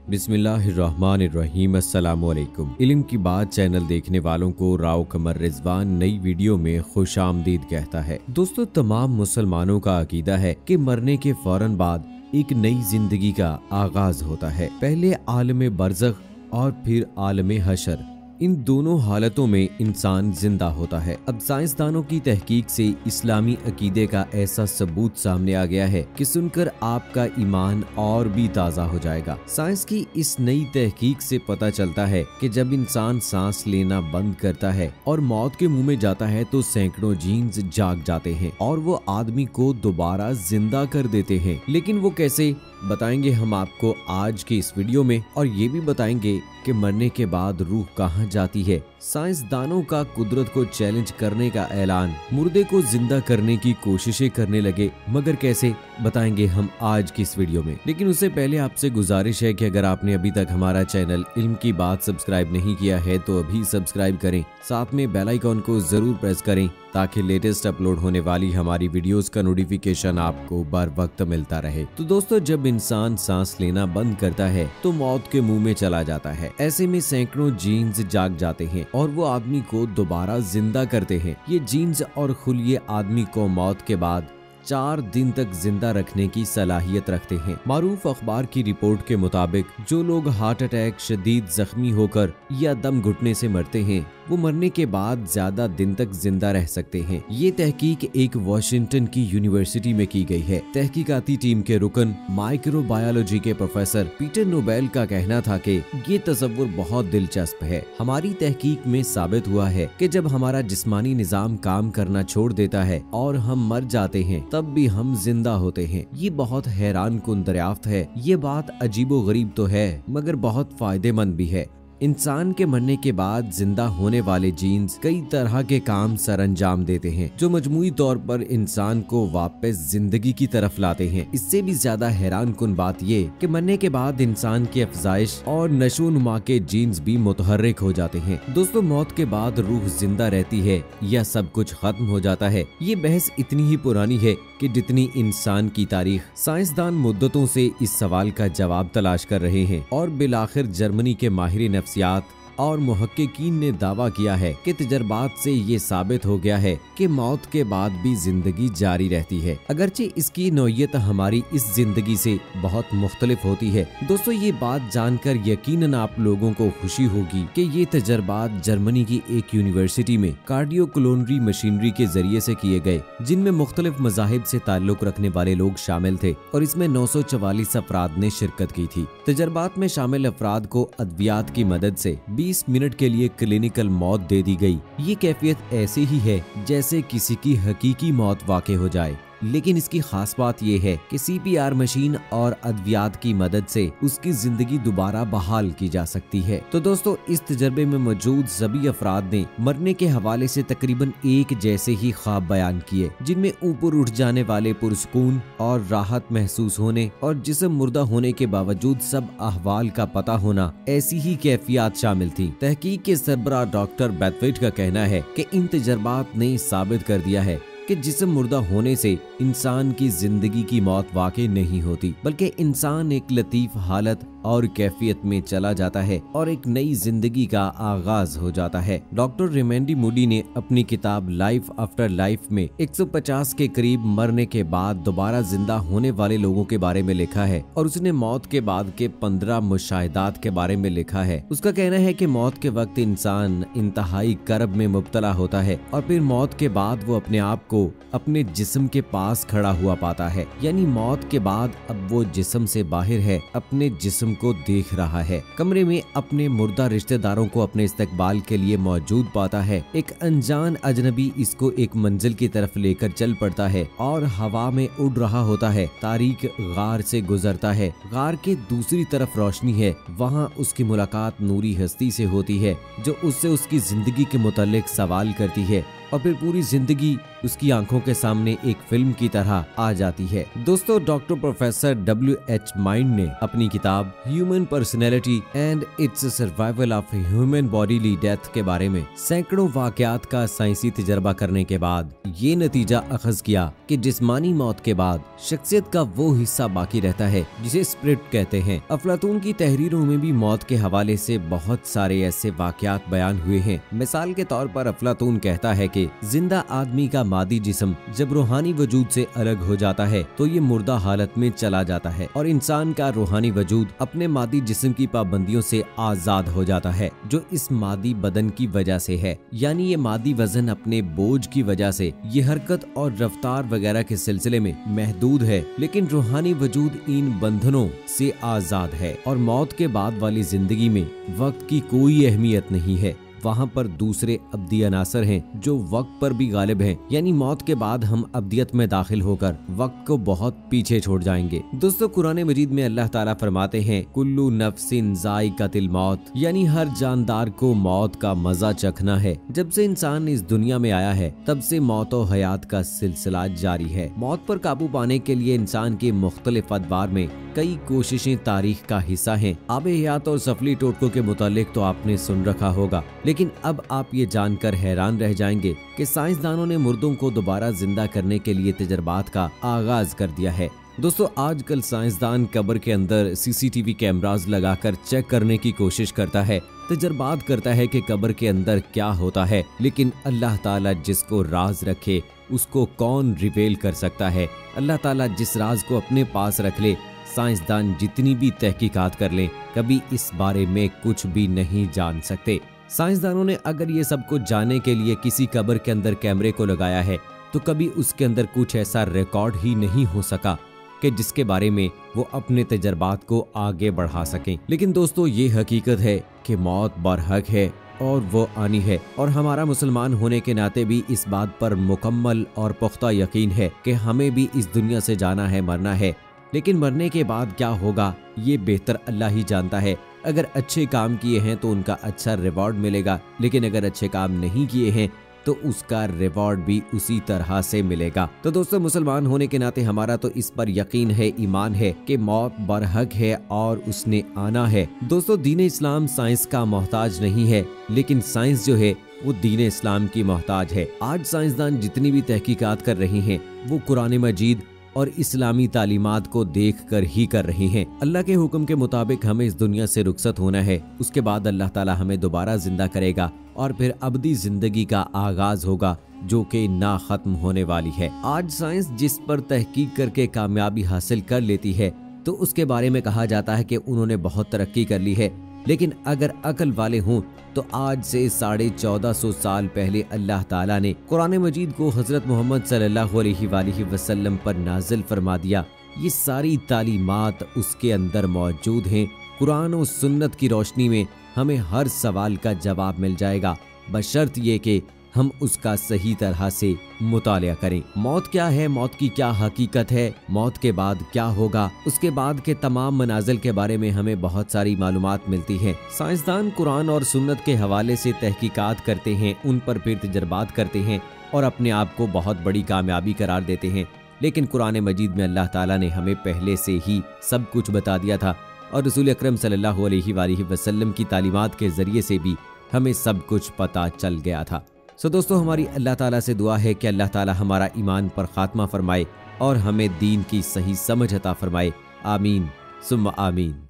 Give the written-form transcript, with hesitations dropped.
बिस्मिल्लाहिर्रहमानिर्रहीम। अस्सलामुअलैकुम। इल्म की बात चैनल देखने वालों को राव कमर रिजवान नई वीडियो में खुश आमदीद कहता है। दोस्तों, तमाम मुसलमानों का अकीदा है कि मरने के फौरन बाद एक नई जिंदगी का आगाज होता है। पहले आलम बरज़ख और फिर आलम हशर, इन दोनों हालतों में इंसान जिंदा होता है। अब साइंसदानों की तहकीक से इस्लामी अकीदे का ऐसा सबूत सामने आ गया है कि सुनकर आपका ईमान और भी ताज़ा हो जाएगा। साइंस की इस नई तहकीक से पता चलता है कि जब इंसान सांस लेना बंद करता है और मौत के मुंह में जाता है तो सैकड़ों जीन्स जाग जाते हैं और वो आदमी को दोबारा जिंदा कर देते हैं। लेकिन वो कैसे, बताएंगे हम आपको आज की इस वीडियो में, और ये भी बताएंगे कि मरने के बाद रूह कहाँ जाती है। साइंसदानों का कुदरत को चैलेंज करने का ऐलान, मुर्दे को जिंदा करने की कोशिशें करने लगे, मगर कैसे, बताएंगे हम आज की इस वीडियो में। लेकिन उससे पहले आपसे गुजारिश है कि अगर आपने अभी तक हमारा चैनल इल्म की बात सब्सक्राइब नहीं किया है तो अभी सब्सक्राइब करें, साथ में बेल आइकॉन को जरूर प्रेस करें ताकि लेटेस्ट अपलोड होने वाली हमारी वीडियोस का नोटिफिकेशन आपको बर वक्त मिलता रहे। तो दोस्तों, जब इंसान सांस लेना बंद करता है तो मौत के मुंह में चला जाता है। ऐसे में सैकड़ों जीन्स जाग जाते हैं और वो आदमी को दोबारा जिंदा करते हैं। ये जीन्स और खुलिये आदमी को मौत के बाद 4 दिन तक जिंदा रखने की सलाहियत रखते हैं। मारूफ अखबार की रिपोर्ट के मुताबिक जो लोग हार्ट अटैक, शदीद जख्मी होकर या दम घुटने से मरते हैं वो मरने के बाद ज्यादा दिन तक जिंदा रह सकते हैं। ये तहकीक एक वॉशिंगटन की यूनिवर्सिटी में की गई है। तहकीकाती टीम के रुकन माइक्रोबायोलॉजी के प्रोफेसर पीटर नोबेल का कहना था कि ये तस्वुर बहुत दिलचस्प है। हमारी तहकीक में साबित हुआ है कि जब हमारा जिस्मानी निजाम काम करना छोड़ देता है और हम मर जाते हैं तब भी हम जिंदा होते हैं। ये बहुत हैरान कुन दरियाफ्त है। ये बात अजीबो गरीब तो है मगर बहुत फायदेमंद भी है। इंसान के मरने के बाद जिंदा होने वाले जीन्स कई तरह के काम सरअंजाम देते हैं जो मजमूई तौर पर इंसान को वापस जिंदगी की तरफ लाते हैं। इससे भी ज्यादा हैरान कुन बात ये कि मरने के बाद इंसान की अफजाइश और नशोनुमा के जीन्स भी मुतहर्रिक हो जाते हैं। दोस्तों, मौत के बाद रूह जिंदा रहती है या सब कुछ खत्म हो जाता है, ये बहस इतनी ही पुरानी है कि जितनी इंसान की तारीख। साइंसदान मुद्दतों से इस सवाल का जवाब तलाश कर रहे हैं और बिलाखिर जर्मनी के माहिर नफ्सियात और मुहक्किकीन ने दावा किया है कि तजर्बात से ये साबित हो गया है कि मौत के बाद भी जिंदगी जारी रहती है, अगरचे इसकी नौयत हमारी इस जिंदगी से बहुत मुख्तलिफ होती है। दोस्तों, ये बात जानकर यकीनन आप लोगों को खुशी होगी कि ये तजर्बात जर्मनी की एक यूनिवर्सिटी में कार्डियोकोलोनरी मशीनरी के जरिए से किए गए, जिनमें मुख्तलिफ मज़ाहिब से ताल्लुक रखने वाले लोग शामिल थे और इसमें 944 अफराद ने शिरकत की थी। तजर्बात में शामिल अफराद को अद्वियात की मदद से 20 मिनट के लिए क्लिनिकल मौत दे दी गई। ये कैफियत ऐसे ही है जैसे किसी की हकीकी मौत वाक़ई हो जाए, लेकिन इसकी खास बात यह है कि CPR मशीन और अद्वियात की मदद से उसकी जिंदगी दोबारा बहाल की जा सकती है। तो दोस्तों, इस तजर्बे में मौजूद सभी अफराद ने मरने के हवाले से तकरीबन एक जैसे ही ख्वाब बयान किए, जिनमें ऊपर उठ जाने वाले पुरसकून और राहत महसूस होने और जिस्म मुर्दा होने के बावजूद सब अहवाल का पता होना, ऐसी ही कैफियत शामिल थी। तहकीक के सरबराह डॉक्टर बैथवेट का कहना है कि इन तजर्बात ने साबित कर दिया है कि जिस्म मुर्दा होने से इंसान की जिंदगी की मौत वाकई नहीं होती, बल्कि इंसान एक लतीफ हालत और कैफियत में चला जाता है और एक नई जिंदगी का आगाज हो जाता है। डॉक्टर रेमेंडी मूडी ने अपनी किताब लाइफ आफ्टर लाइफ में 150 के करीब मरने के बाद दोबारा जिंदा होने वाले लोगों के बारे में लिखा है और उसने मौत के बाद के 15 मुशाहिदात के बारे में लिखा है। उसका कहना है कि मौत के वक्त इंसान इंतहाई करब में मुब्तला होता है और फिर मौत के बाद वो अपने आप को अपने जिस्म के पास खड़ा हुआ पाता है, यानी मौत के बाद अब वो जिस्म से बाहर है, अपने जिस्म को देख रहा है। कमरे में अपने मुर्दा रिश्तेदारों को अपने इस्तकबाल के लिए मौजूद पाता है। एक अनजान अजनबी इसको एक मंजिल की तरफ लेकर चल पड़ता है और हवा में उड़ रहा होता है। तारीक गार से गुजरता है। गार के दूसरी तरफ रोशनी है। वहाँ उसकी मुलाकात नूरी हस्ती से होती है जो उससे उसकी जिंदगी के मुतालिक सवाल करती है और फिर पूरी जिंदगी उसकी आंखों के सामने एक फिल्म की तरह आ जाती है। दोस्तों, डॉक्टर प्रोफेसर W.H. माइंड ने अपनी किताब human personality and it's survival of human bodily death के बारे में सैकड़ों वाकयात का साइंसी तजर्बा करने के बाद ये नतीजा अखज किया कि जिस्मानी मौत के बाद शख्सियत का वो हिस्सा बाकी रहता है जिसे स्पिरिट कहते हैं। अफलातून की तहरीरों में भी मौत के हवाले से बहुत सारे ऐसे वाकयात बयान हुए हैं। मिसाल के तौर पर अफलातून कहता है कि जिंदा आदमी का मादी जिस्म जब रूहानी वजूद से अलग हो जाता है तो ये मुर्दा हालत में चला जाता है और इंसान का रूहानी वजूद अपने मादी जिस्म की पाबंदियों से आजाद हो जाता है, जो इस मादी बदन की वजह से है। यानी ये मादी वजन अपने बोझ की वजह से ये हरकत और रफ्तार वगैरह के सिलसिले में महदूद है, लेकिन रूहानी वजूद इन बंधनों से आजाद है। और मौत के बाद वाली जिंदगी में वक्त की कोई अहमियत नहीं है। वहाँ पर दूसरे अब्दी अनासर हैं जो वक्त पर भी गालिब हैं। यानी मौत के बाद हम अब्दियत में दाखिल होकर वक्त को बहुत पीछे छोड़ जाएंगे। दोस्तों, कुरान मजीद में अल्लाह ताला फरमाते हैं कुल्लू नफ्सिन ज़ाइक़तुल मौत, यानी हर जानदार को मौत का मजा चखना है। जब से इंसान इस दुनिया में आया है तब से मौत और हयात का सिलसिला जारी है। मौत पर काबू पाने के लिए इंसान के मुख्तलिफ अदवार में कई कोशिशें तारीख का हिस्सा हैं। आब हयात और सफली टोटकों के मुतालिक तो आपने सुन रखा होगा, लेकिन अब आप ये जानकर हैरान रह जाएंगे कि साइंसदानों ने मुर्दों को दोबारा जिंदा करने के लिए तजर्बात का आगाज कर दिया है। दोस्तों, आजकल साइंसदान कब्र के अंदर CCTV कैमरास लगाकर चेक करने की कोशिश करता है, तजर्बात करता है कि कब्र के अंदर क्या होता है, लेकिन अल्लाह ताला जिसको राज रखे उसको कौन रिवेल कर सकता है। अल्लाह ताला जिस राज को अपने पास रख ले, साइंसदान जितनी भी तहकीकात कर लें कभी इस बारे में कुछ भी नहीं जान सकते। साइंसदानों ने अगर ये सब कुछ जानने के लिए किसी कब्र के अंदर कैमरे को लगाया है तो कभी उसके अंदर कुछ ऐसा रिकॉर्ड ही नहीं हो सका कि जिसके बारे में वो अपने तजर्बात को आगे बढ़ा सकें। लेकिन दोस्तों, ये हकीकत है कि मौत बरहक है और वो आनी है, और हमारा मुसलमान होने के नाते भी इस बात पर मुकम्मल और पुख्ता यकीन है कि हमें भी इस दुनिया से जाना है, मरना है। लेकिन मरने के बाद क्या होगा ये बेहतर अल्लाह ही जानता है। अगर अच्छे काम किए हैं तो उनका अच्छा रिवॉर्ड मिलेगा, लेकिन अगर अच्छे काम नहीं किए हैं तो उसका रिवॉर्ड भी उसी तरह से मिलेगा। तो दोस्तों, मुसलमान होने के नाते हमारा तो इस पर यकीन है, ईमान है कि मौत बरहक है और उसने आना है। दोस्तों, दीन इस्लाम साइंस का मोहताज नहीं है, लेकिन साइंस जो है वो दीन इस्लाम की मोहताज है। आज साइंसदान जितनी भी तहकीकात कर रहे हैं वो कुरान मजीद और इस्लामी तालीमात को देखकर ही कर रही हैं। अल्लाह के हुक्म के मुताबिक हमें इस दुनिया से रुखसत होना है। उसके बाद अल्लाह ताला हमें दोबारा जिंदा करेगा और फिर अबदी जिंदगी का आगाज होगा जो कि ना खत्म होने वाली है। आज साइंस जिस पर तहकीक करके कामयाबी हासिल कर लेती है तो उसके बारे में कहा जाता है कि उन्होंने बहुत तरक्की कर ली है। लेकिन अगर अकल वाले हों तो आज से 1450 साल पहले अल्लाह ताला ने कुरान मजीद को हजरत मोहम्मद सल्लल्लाहु अलैहि वसल्लम पर नाजिल फरमा दिया। ये सारी तालीमात उसके अंदर मौजूद हैं। कुरान और सुन्नत की रोशनी में हमें हर सवाल का जवाब मिल जाएगा, बशर्त ये कि हम उसका सही तरह से मुतालिया करें। मौत क्या है, मौत की क्या हकीकत है, मौत के बाद क्या होगा, उसके बाद के तमाम मनाजिल के बारे में हमें बहुत सारी मालूमात मिलती हैं। साइंसदान कुरान और सुन्नत के हवाले से तहकीकात करते हैं, उन पर फिर तजर्बात करते हैं और अपने आप को बहुत बड़ी कामयाबी करार देते हैं। लेकिन कुरान मजीद में अल्लाह ताला ने हमें पहले से ही सब कुछ बता दिया था और रसूल अकरम सल्लल्लाहु अलैहि वसल्लम की तालीमात के जरिए से भी हमें सब कुछ पता चल गया था। सो दोस्तों, हमारी अल्लाह ताला से दुआ है कि अल्लाह ताला हमारा ईमान पर खात्मा फरमाए और हमें दीन की सही समझ अता फरमाए। आमीन सुम्मा आमीन।